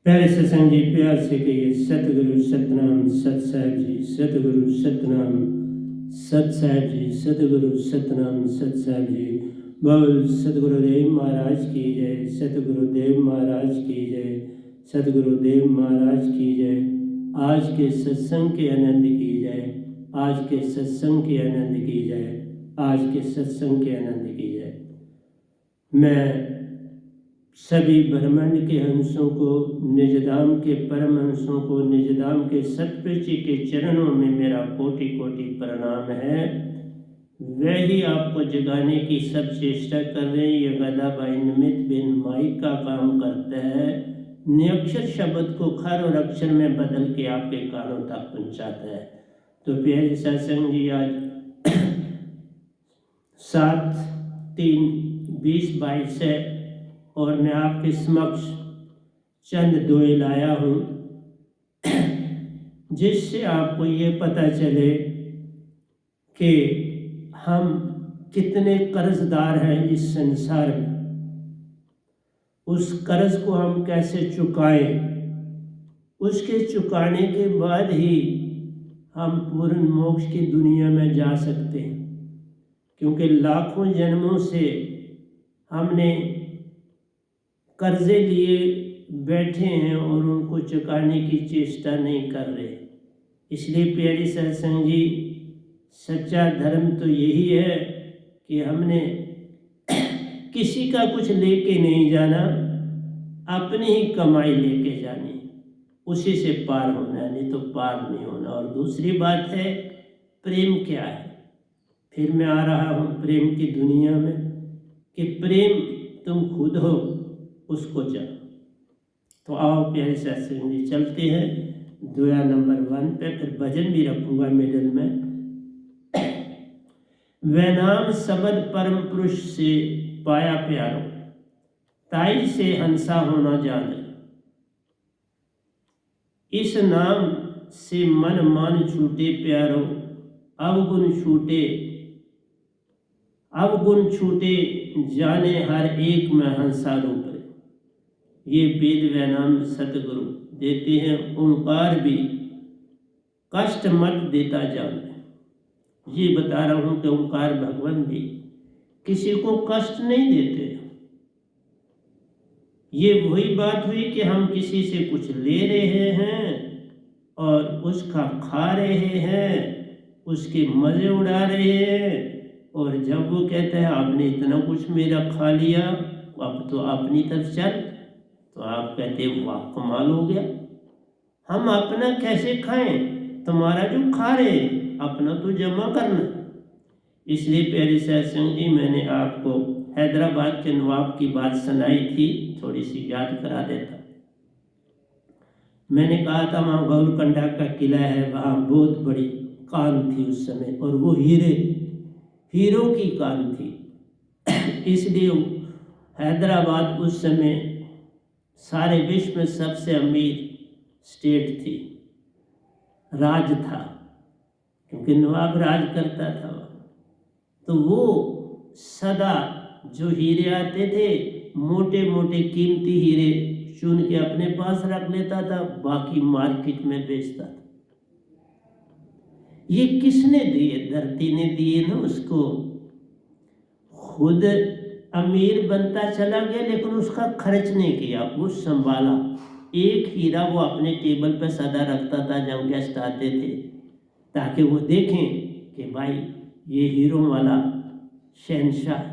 प्यारे सत्संग जी, प्यार से कहिए सतगुरु सतनाम सत साहिब जी, सतगुरु सतनाम सत साहिब जी, सतगुरु सतनाम सत साहिब जी। बोल सतगुरुदेव महाराज की जय, सतगुरुदेव महाराज की जय, सतगुरुदेव महाराज की जय। आज के सत्संग के आनंद की जय, आज के सत्संग के आनंद की जय, आज के सत्संग के आनंद की जय। मैं सभी ब्रह्मांड के हंसों को, निजधाम के परम हंसों को, निजधाम के सतपुरुष के चरणों में मेरा कोटि कोटि प्रणाम है। वही आपको जगाने की सब चेष्टा कर रहे हैं। ये गदाबाई निमित्त बिन माइक का काम करता है, निरक्षर शब्द को खर और अक्षर में बदल के आपके कानों तक पहुंचाता है। तो प्यारे सत्संग जी, आज 7/3/2022 है और मैं आपके समक्ष चंद दोहे लाया हूँ जिससे आपको ये पता चले कि हम कितने कर्जदार हैं इस संसार में। उस कर्ज को हम कैसे चुकाएं, उसके चुकाने के बाद ही हम पूर्ण मोक्ष की दुनिया में जा सकते हैं। क्योंकि लाखों जन्मों से हमने कर्जे लिए बैठे हैं और उनको चुकाने की चेष्टा नहीं कर रहे। इसलिए प्यारे सत्संग जी, सच्चा धर्म तो यही है कि हमने किसी का कुछ लेके नहीं जाना, अपनी ही कमाई लेके जानी, उसी से पार होना है, नहीं तो पार नहीं होना। और दूसरी बात है, प्रेम क्या है। फिर मैं आ रहा हूँ प्रेम की दुनिया में कि प्रेम तुम खुद हो, उसको जानो। तो आओ प्यारे सत्संग जी, चलते हैं दोया नंबर 1 पे। फिर भजन भी रखूंगा मिडल में। वह नाम शब्द परम पुरुष से पाया प्यारो, ताई से हंसा होना जाने। इस नाम से मन मान छूटे प्यारो, अवगुण छूटे जाने हर एक में हंसा रूप। ये वेद व नाम सतगुरु देते हैं। ओंकार भी कष्ट मत देता जाने। ये बता रहा हूँ कि ओंकार भगवान भी किसी को कष्ट नहीं देते। ये वही बात हुई कि हम किसी से कुछ ले रहे हैं और उसका खा रहे हैं, उसके मजे उड़ा रहे हैं, और जब वो कहता है आपने इतना कुछ मेरा खा लिया, अब तो अपनी तरफ चल, तो आप कहते वाह कमाल हो गया। हम अपना कैसे खाएं, तुम्हारा जो खा रहे अपना तो जमा करना। इसलिए प्यारे सत्संग जी, मैंने आपको हैदराबाद के नवाब की बात सुनाई थी, थोड़ी सी याद करा देता। मैंने कहा था वहाँ गौलकंडा का किला है, वहाँ बहुत बड़ी कान थी उस समय, और वो हीरों की कान थी। इसलिए हैदराबाद उस समय सारे विश्व में सबसे अमीर स्टेट थी, राज था, क्योंकि नवाब राज करता था। तो वो सदा जो हीरे आते थे, मोटे मोटे कीमती हीरे चुन के अपने पास रख लेता था, बाकी मार्केट में बेचता था। ये किसने दिए? धरती ने दिए ना उसको। खुद अमीर बनता चला गया, लेकिन उसका खर्च नहीं किया, वो संभाला। एक हीरा वो अपने टेबल पर सदा रखता था जब गेस्ट आते थे, ताकि वो देखें कि भाई ये हीरों वाला शहंशाह।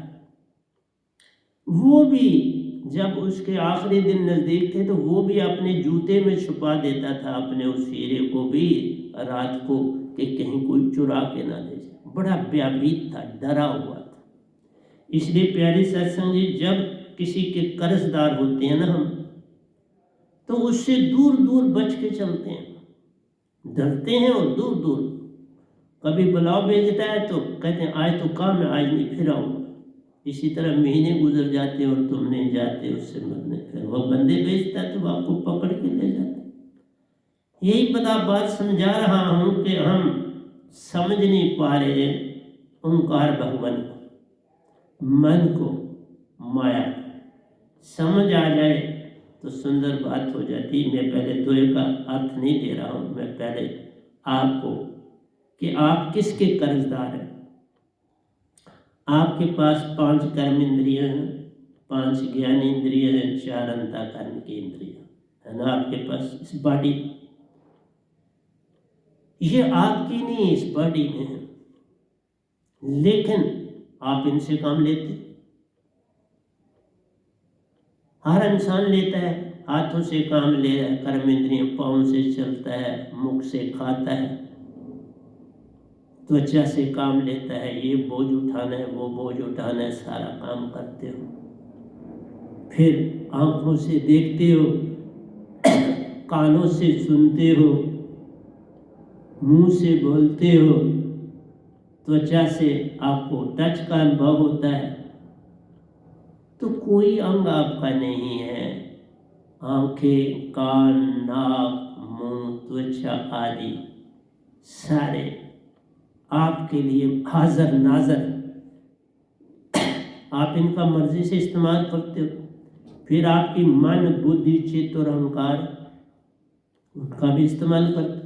वो भी जब उसके आखिरी दिन नज़दीक थे तो वो भी अपने जूते में छुपा देता था अपने उस हीरे को भी रात को, कि कहीं कोई चुरा के ना ले जाए। बड़ा भयभीत था, डरा हुआ था। इसलिए प्यारे सत्संग जी, जब किसी के कर्जदार होते हैं ना हम, तो उससे दूर दूर बच के चलते हैं, डरते हैं और दूर दूर। कभी बुलाव भेजता है तो कहते हैं आज तो काम है, आज नहीं, फिर आऊँगा। इसी तरह महीने गुजर जाते हैं और तुम नहीं जाते उससे मिलने। फिर वह बंदे भेजता है तो आपको पकड़ के ले जाते। यही बात समझा रहा हूँ कि हम समझ नहीं पा रहे ओंकार भगवान को, मन को, माया। समझ आ जाए तो सुंदर बात हो जाती। मैं पहले दोहे का अर्थ नहीं दे रहा हूँ, मैं पहले आपको कि आप किसके कर्जदार हैं। आपके पास 5 कर्म इंद्रियां हैं, 5 ज्ञान इंद्रियां हैं, 4 अंतःकरण की इंद्रियां है ना आपके पास। इस बॉडी, ये आपकी नहीं, इस बॉडी में है, लेकिन आप इनसे काम लेते। हर इंसान लेता है, हाथों से काम ले रहा है, कर्म इंद्रियां, पाँव से चलता है, मुख से खाता है, त्वचा से काम लेता है, ये बोझ उठाना है, वो बोझ उठाना है, सारा काम करते हो। फिर आंखों से देखते हो, कानों से सुनते हो, मुंह से बोलते हो, त्वचा से आपको टच का अनुभव होता है। तो कोई अंग आपका नहीं है। आंखें, कान, नाक, मुंह, त्वचा आदि सारे आपके लिए हाजिर नाजर। आप इनका मर्जी से इस्तेमाल करते हो। फिर आपकी मन, बुद्धि, चित्त और अहंकार, उनका भी इस्तेमाल करते।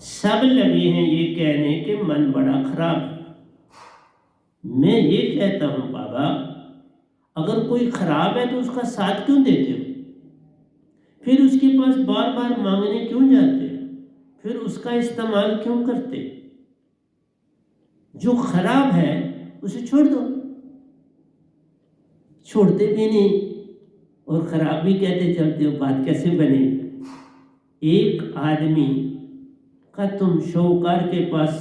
सब लगे हैं ये कहने कि मन बड़ा खराब है। मैं ये कहता हूं बाबा, अगर कोई खराब है तो उसका साथ क्यों देते हो? फिर उसके पास बार बार मांगने क्यों जाते हो? फिर उसका इस्तेमाल क्यों करते? जो खराब है उसे छोड़ दो। छोड़ते भी नहीं और खराब भी कहते चलते हो, बात कैसे बनेगी? एक आदमी का तुम शौकार के पास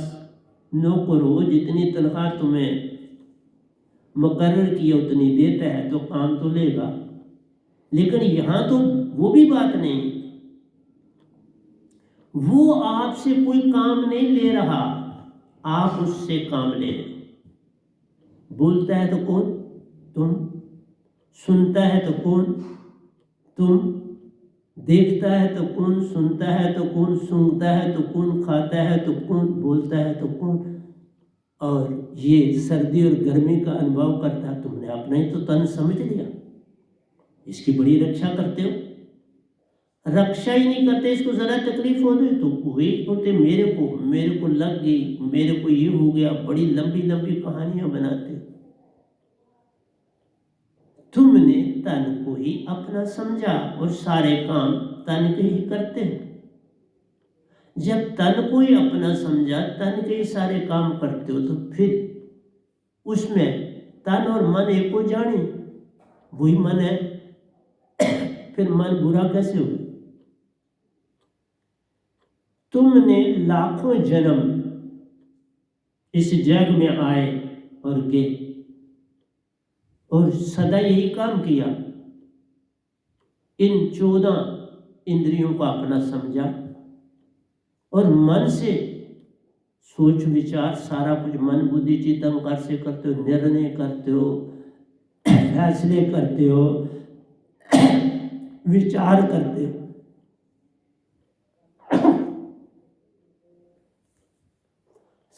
नौकर हो, जितनी तनख्वाह तुम्हें मुकर्रर की उतनी देता है तो काम तो लेगा। लेकिन यहां तो वो भी बात नहीं, वो आपसे कोई काम नहीं ले रहा, आप उससे काम ले रहे। बोलता है तो कौन? तुम। सुनता है तो कौन? तुम। देखता है तो कौन? सुनता है तो कौन? सूंघता है तो कौन? खाता है तो कौन? बोलता है तो कौन? और ये सर्दी और गर्मी का अनुभव करता है, तुमने अपना ही तो तन समझ लिया, इसकी बड़ी रक्षा करते हो। रक्षा ही नहीं करते, इसको जरा तकलीफ हो गई तो वही बोलते मेरे को लग गई, मेरे को ये हो गया, बड़ी लंबी लंबी कहानियां बनाते। तुमने तन को ही अपना समझा और सारे काम तन के ही करते हो। जब तन को ही अपना समझा, तन के ही सारे काम करते हो, तो फिर उसमें तन और मन एक हो जाने, वही मन है। फिर मन बुरा कैसे हो? तुमने लाखों जन्म इस जग में आए और गए और सदा यही काम किया, इन 14 इंद्रियों को अपना समझा और मन से सोच विचार सारा कुछ मन बुद्धि चित्त अहंकार से करते हो, निर्णय करते हो, फैसले करते हो, विचार करते हो।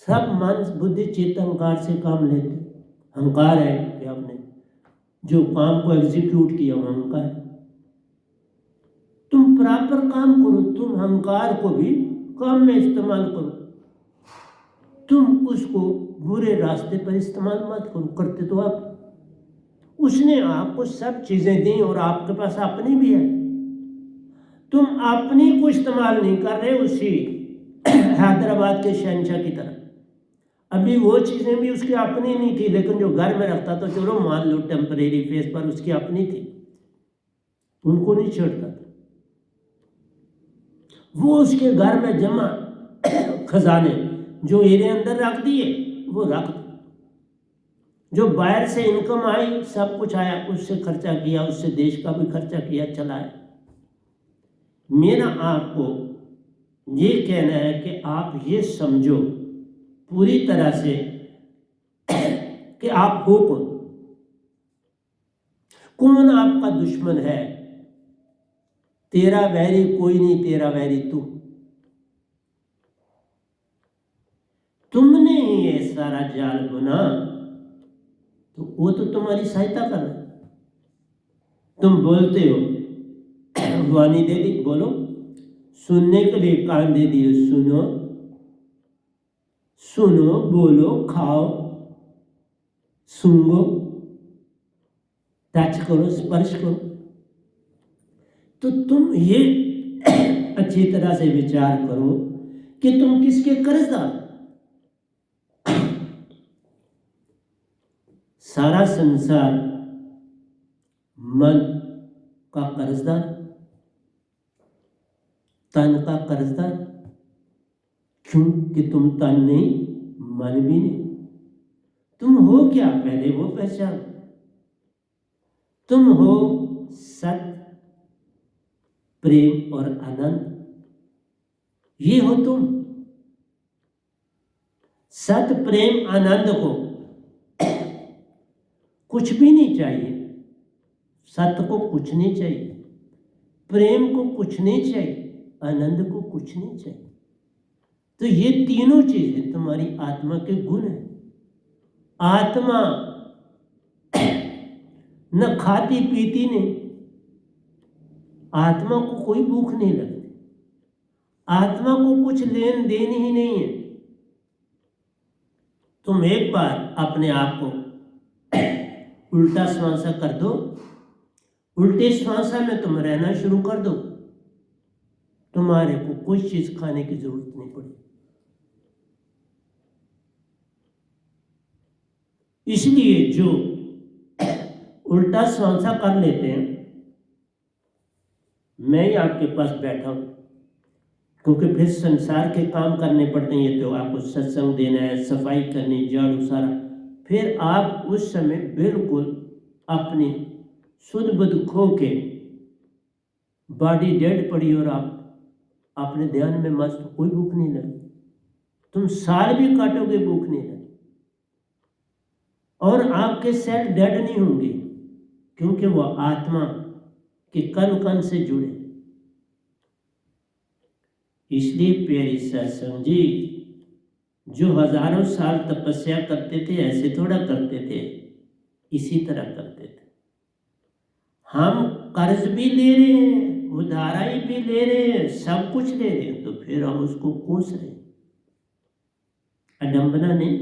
सब मन बुद्धि चित्त अहंकार से काम लेते। अहंकार है कि आपने जो काम को एग्जीक्यूट किया वो अहंकार। तुम प्रॉपर काम करो, तुम अहंकार को भी काम में इस्तेमाल करो, तुम उसको बुरे रास्ते पर इस्तेमाल मत करो। करते तो आप, उसने आपको सब चीजें दी और आपके पास अपनी भी है, तुम अपनी को इस्तेमाल नहीं कर रहे, उसी हैदराबाद के शहंशाह की तरह। अभी वो चीजें भी उसकी अपनी नहीं थी, लेकिन जो घर में रखता तो चलो मान लो टेम्परेरी फेस पर उसकी अपनी थी, उनको नहीं छोड़ता था। वो उसके घर में जमा खजाने जो एरिए अंदर रख दिए वो रख दिए, जो बाहर से इनकम आई सब कुछ आया, उससे खर्चा किया, उससे देश का भी खर्चा किया, चलाया। मेरा आपको ये कहना है कि आप ये समझो पूरी तरह से कि आप हो कौन, कौन आपका दुश्मन है। तेरा वैरी कोई नहीं, तेरा वैरी तुमने ही ये सारा जाल बुना, तो वो तो तुम्हारी सहायता कर रहा है। तुम बोलते हो, वाणी दे दी, बोलो। सुनने के लिए कान दे दिए, सुनो, सुनो, बोलो, खाओ, सूंघो, टच करो, स्पर्श करो। तो तुम ये अच्छी तरह से विचार करो कि तुम किसके कर्जदार। सारा संसार मन का कर्जदार, तन का कर्जदार। क्यों? कि तुम तन नहीं, मन भी नहीं। तुम हो क्या? पहले वो पहचान। तुम हो सत्य, प्रेम और आनंद। ये हो तुम। सत्य, प्रेम, आनंद को कुछ भी नहीं चाहिए। सत्य को कुछ नहीं चाहिए, प्रेम को कुछ नहीं चाहिए, आनंद को कुछ नहीं चाहिए। तो ये तीनों चीजें तुम्हारी आत्मा के गुण हैं। आत्मा न खाती पीती नहीं, आत्मा को कोई भूख नहीं लगती, आत्मा को कुछ लेन देन ही नहीं है। तुम एक बार अपने आप को उल्टा श्वासा कर दो, उल्टे श्वासा में तुम रहना शुरू कर दो, तुम्हारे को कोई चीज खाने की जरूरत नहीं पड़ी। इसलिए जो उल्टा श्वासा कर लेते हैं, मैं ही आपके पास बैठा हूं क्योंकि फिर संसार के काम करने पड़ते हैं। ये तो आपको सत्संग देना है, सफाई करनी, झाड़ू सारा, फिर आप उस समय बिल्कुल अपनी शुद्ध बुद्ध खो के बॉडी डेड पड़ी और आप अपने ध्यान में मस्त, कोई भूख नहीं लगी। तुम साल भी काटोगे, भूख नहीं लगी। और आपके सेल डेड नहीं होंगे क्योंकि वो आत्मा के कण कण से जुड़े। इसलिए प्यारी सत्संग जी, जो हजारों साल तपस्या करते थे ऐसे थोड़ा करते थे, इसी तरह करते थे। हम कर्ज भी ले रहे हैं, उधाराई भी ले रहे हैं, सब कुछ ले रहे हैं, तो फिर हम उसको कोस रहे हैं। अडंबना नहीं।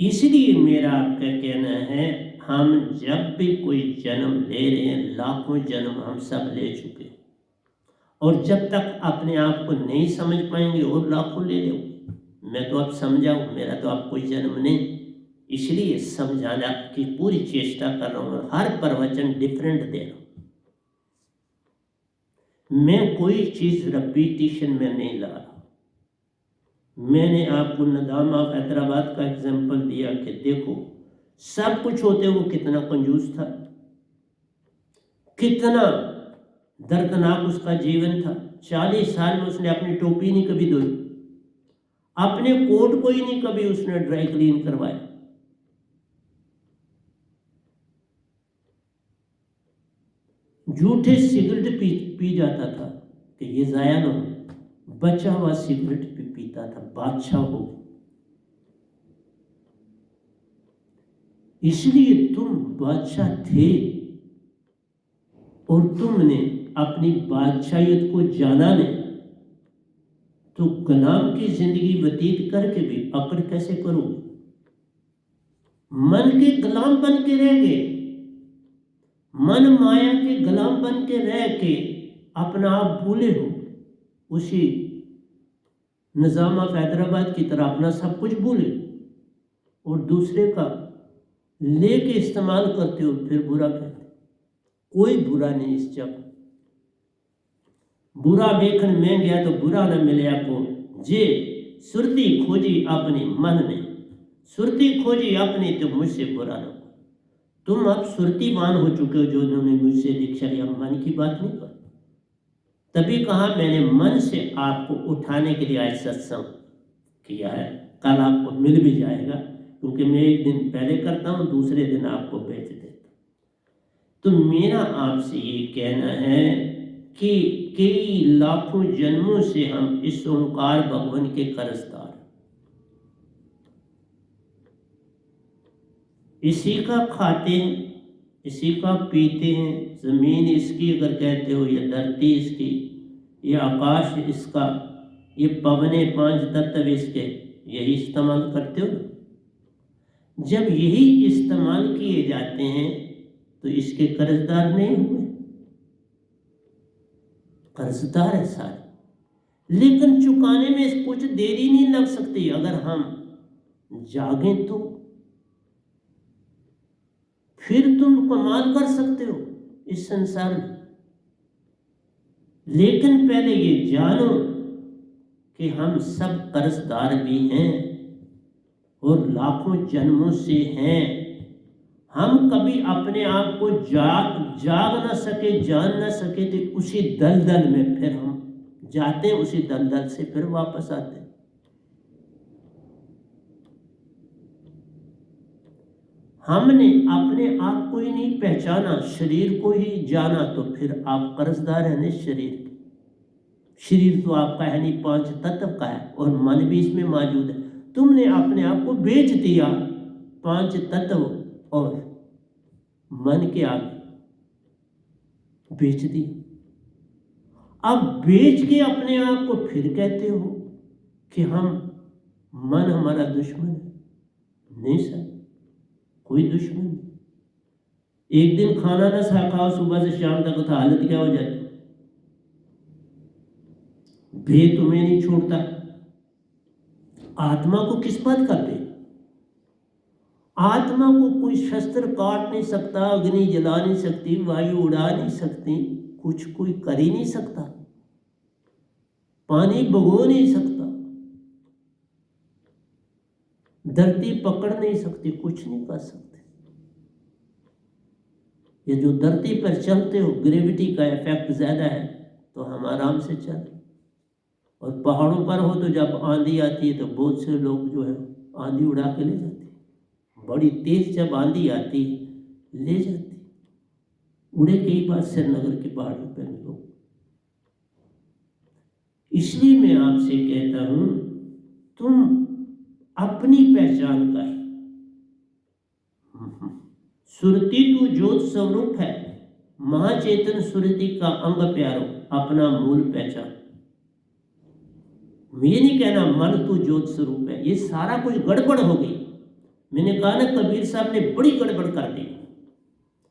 इसलिए मेरा आपका कहना है, हम जब भी कोई जन्म ले रहे हैं, लाखों जन्म हम सब ले चुके, और जब तक अपने आप को नहीं समझ पाएंगे और लाखों ले लो। मैं तो अब समझाऊं, मेरा तो अब कोई जन्म नहीं, इसलिए समझाने की पूरी चेष्टा कर रहा हूं। हर प्रवचन डिफरेंट दे रहा हूं। मैं कोई चीज रिपीटिशन में नहीं ला रहा। मैंने आपको नदाम ऑफ हैदराबाद का एग्जाम्पल दिया कि देखो, सब कुछ होते वो कितना कंजूस था, कितना दर्दनाक उसका जीवन था। 40 साल में उसने अपनी टोपी नहीं कभी धोई, अपने कोट को ही नहीं कभी उसने ड्राई क्लीन करवाया। झूठे सिगरेट पी जाता था कि ये जाया ना हो, बचा हुआ सिगरेट भी पीता था, बादशाह हो। इसलिए तुम बादशाह थे और तुमने अपनी बादशाहियत को जाना नहीं, तो गुलाम की जिंदगी व्यतीत करके भी अकड़ कैसे करोगे? मन के गुलाम बन के रह गए, मन माया के गुलाम बन के रह के अपना आप भूले हो। उसी निजाम ऑफ हैदराबाद की तरह अपना सब कुछ भूले और दूसरे का लेके इस्तेमाल करते हो, फिर बुरा कहते। कोई बुरा नहीं इस जग। बुरा देखन में गया तो बुरा न मिले आपको। जे सुरती खोजी अपनी मन ने, सुरती खोजी अपनी तो मुझसे बुरा न। तुम अब सुरतीवान हो चुके हो, जो उन्होंने मुझसे दीक्षा लिया। मन की बात नहीं कर, तभी कहा मैंने मन से आपको उठाने के लिए आज सत्संग किया है। कल आपको मिल भी जाएगा, क्योंकि मैं एक दिन पहले करता हूँ, दूसरे दिन आपको भेज देता। तो मेरा आपसे ये कहना है कि कई लाखों जन्मों से हम इस ओंकार भगवान के कर्जदार। इसी का खाते हैं, इसी का पीते हैं। ज़मीन इसकी अगर कहते हो, या धरती इसकी, ये आकाश इसका, ये पवने 5 तत्व इसके, यही इस्तेमाल करते हो। जब यही इस्तेमाल किए जाते हैं तो इसके कर्जदार नहीं हुए? कर्जदार है सारे, लेकिन चुकाने में कुछ देरी नहीं लग सकती अगर हम जागें तो। फिर तुम कमाल कर सकते हो इस संसार में। लेकिन पहले ये जानो कि हम सब कर्जदार भी हैं और लाखों जन्मों से हैं। हम कभी अपने आप को जाग ना सके, जान ना सके, तो उसी दलदल में फिर हम जाते हैं, उसी दलदल से फिर वापस आते हैं। हमने अपने आप को ही नहीं पहचाना, शरीर को ही जाना, तो फिर आप कर्जदार हैं इस शरीर के। शरीर तो आपका है नहीं, 5 तत्व का है, और मन भी इसमें मौजूद है। तुमने अपने आप को बेच दिया 5 तत्व और मन के आगे बेच दिया। अब बेच के अपने आप को फिर कहते हो कि हम, मन हमारा दुश्मन है। नहीं सर, कोई दुश्मन नहीं। एक दिन खाना ना खाओ सुबह से शाम तक, तो हालत क्या हो जाती? भे तुम्हें नहीं छोड़ता। आत्मा को किस बात का भे? आत्मा को कोई शस्त्र काट नहीं सकता, अग्नि जला नहीं सकती, वायु उड़ा नहीं सकती, कुछ कोई कर ही नहीं सकता, पानी भगो नहीं सकता, धरती पकड़ नहीं सकती, कुछ नहीं कर सकते। ये जो धरती पर चलते हो, ग्रेविटी का इफेक्ट ज्यादा है तो हम आराम से चलते, और पहाड़ों पर हो तो जब आंधी आती है तो बहुत से लोग जो है आंधी उड़ा के ले जाते हैं। बड़ी तेज जब आंधी आती है ले जाती, उड़े कई बार श्रीनगर के पहाड़ों पर लोग। इसलिए मैं आपसे कहता हूं, तुम अपनी पहचान कर। सुरति तू ज्योत स्वरूप है, महाचेतन सुरति का अंग प्यारो, अपना मूल पहचान। ये नहीं कहना मन तू ज्योत स्वरूप है, ये सारा कुछ गड़बड़ हो गई। मैंने कहा ना, कबीर साहब ने बड़ी गड़बड़ कर दी।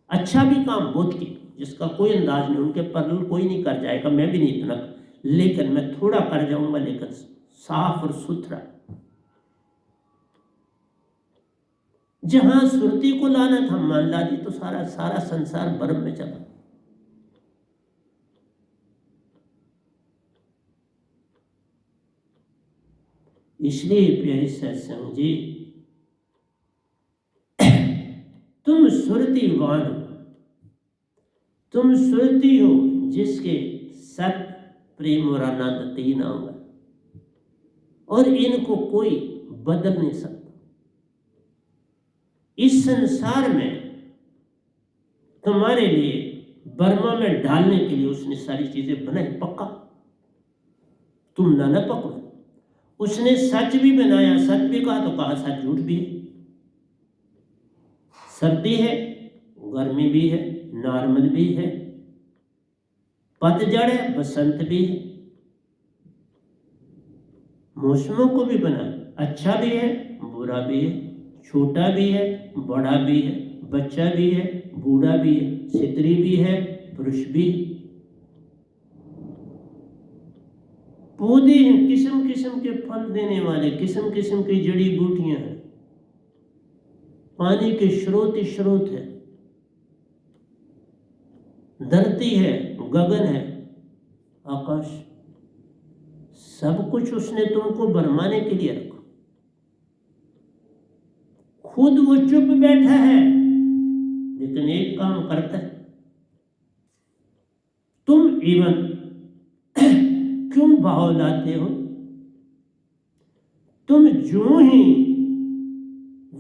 अच्छा भी काम बहुत की, जिसका कोई अंदाज नहीं, उनके पर कोई नहीं कर जाएगा, मैं भी नहीं इतना, लेकिन मैं थोड़ा कर जाऊंगा, लेकिन साफ और सुथरा। जहां सुरती को लाना था मान ला दी, तो सारा सारा संसार बर्फ में चला। इसलिए प्यारे सत्संग जी, तुम सुरतिवान हो, तुम सुरती हो जिसके सत प्रेम और आनंद 3 अंग, और इनको कोई बदल नहीं सकता। इस संसार में तुम्हारे लिए बर्मा में डालने के लिए उसने सारी चीजें बनाई, पक्का तुम ना पकड़ो। उसने सच भी बनाया, सच भी कहा तो कहा सच झूठ भी है। सर्दी है, गर्मी भी है, नॉर्मल भी है, पतझड़ है, बसंत भी है, मौसमों को भी बना, अच्छा भी है, बुरा भी है, छोटा भी है, बड़ा भी है, बच्चा भी है, बूढ़ा भी है, स्त्री भी है, पुरुष भी है। पौधे हैं, किस्म किस्म के फल देने वाले, किस्म किस्म की जड़ी बूटियां हैं, पानी के स्रोत ही स्रोत है, धरती है, गगन है, आकाश, सब कुछ उसने तुमको भरमाने के लिए रखा। खुद वो चुप बैठा है, लेकिन एक काम करता है। तुम इवन क्यों भाव लाते हो? तुम जो ही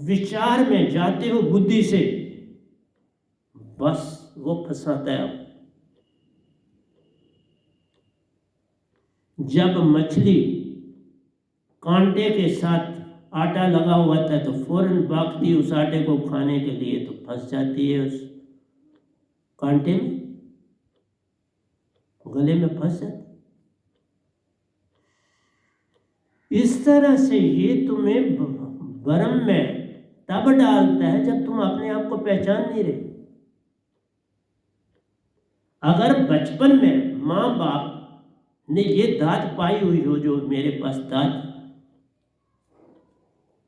विचार में जाते हो बुद्धि से, बस वो फंसाता है। जब मछली कांटे के साथ आटा लगा हुआ था तो फौरन भागती है उस आटे को खाने के लिए, तो फंस जाती है उस कांटे में, गले में फंस जाती। इस तरह से ये तुम्हें भ्रम में तब डालता है जब तुम अपने आप को पहचान नहीं रहे। अगर बचपन में माँ बाप ने ये दात पाई हुई हो, जो मेरे पास दात,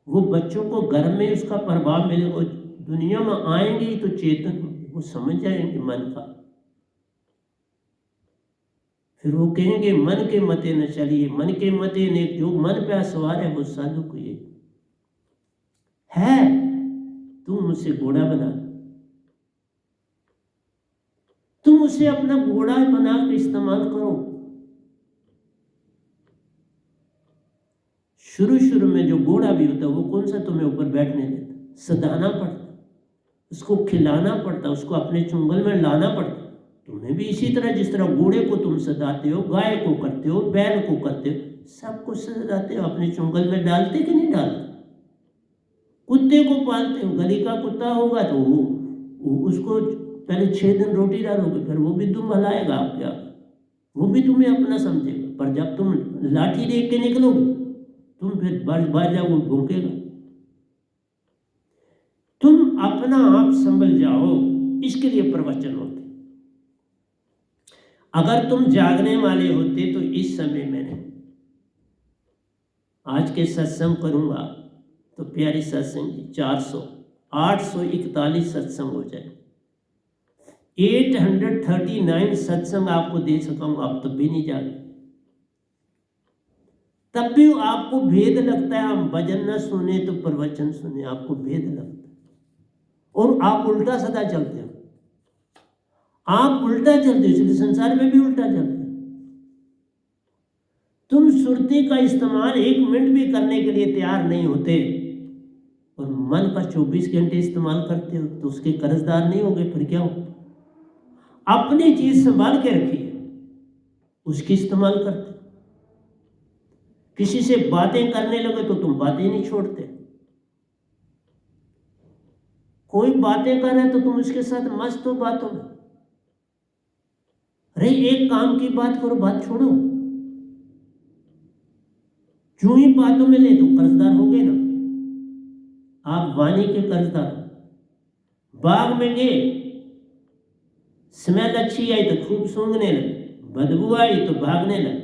वो बच्चों को घर में उसका प्रभाव मिले, वो दुनिया में आएंगे ही तो चेतन, वो समझ जाएंगे मन का, फिर वो कहेंगे मन के मते न चलिए, मन के मते ने, जो मन पे सवार है वो साधु को ये है, तुम उसे घोड़ा बना, तुम उसे अपना घोड़ा बना के इस्तेमाल करो। शुरू में जो घोड़ा भी होता है वो कौन सा तुम्हें ऊपर बैठने देता, सदाना पड़ता, उसको खिलाना पड़ता, उसको अपने चुंगल में लाना पड़ता। तुम्हें भी इसी तरह, जिस तरह घोड़े को तुम सदाते हो, गाय को करते हो, बैल को करते हो, सबको सदाते हो, अपने चुंगल में डालते कि नहीं डालते। कुत्ते को पालते हो, गली का कुत्ता होगा तो वो उसको पहले 6 दिन रोटी डालोगे, फिर वो भी तुम हलाएगा आपके आगे, वो भी तुम्हें अपना समझेगा। पर जब तुम लाठी देख के निकलोगे, तुम फिर बार जाओ, वो भूखेगा। तुम अपना आप संभल जाओ, इसके लिए प्रवचन होते। अगर तुम जागने वाले होते तो इस समय मैंने आज के सत्संग करूंगा तो प्यारी सत्संग 841 सत्संग हो जाए, 839 सत्संग आपको दे सका हूं, आप तब भी नहीं जागे, तब भी आपको भेद लगता है। हम भजन न सुने तो प्रवचन सुने, आपको भेद लगता है और आप उल्टा सदा चलते हो, आप उल्टा चलते हो, इसलिए संसार में भी उल्टा चलते हो। तुम सुरती का इस्तेमाल 1 मिनट भी करने के लिए तैयार नहीं होते और मन का 24 घंटे इस्तेमाल करते हो, तो उसके कर्जदार नहीं होगे, फिर क्या हो। अपनी चीज संभाल के रखिए, उसकी इस्तेमाल करते। किसी से बातें करने लगे तो तुम बातें नहीं छोड़ते, कोई बातें कर रहा है तो तुम उसके साथ मस्त हो बातों में। अरे एक काम की बात करो, बात छोड़ो, जो ही बातों में ले तो कर्जदार हो गए ना, आप वाणी के कर्जदार। बाग में गए, स्मेल अच्छी आई तो खूब सूंघने लगे, बदबू आई तो भागने लगे,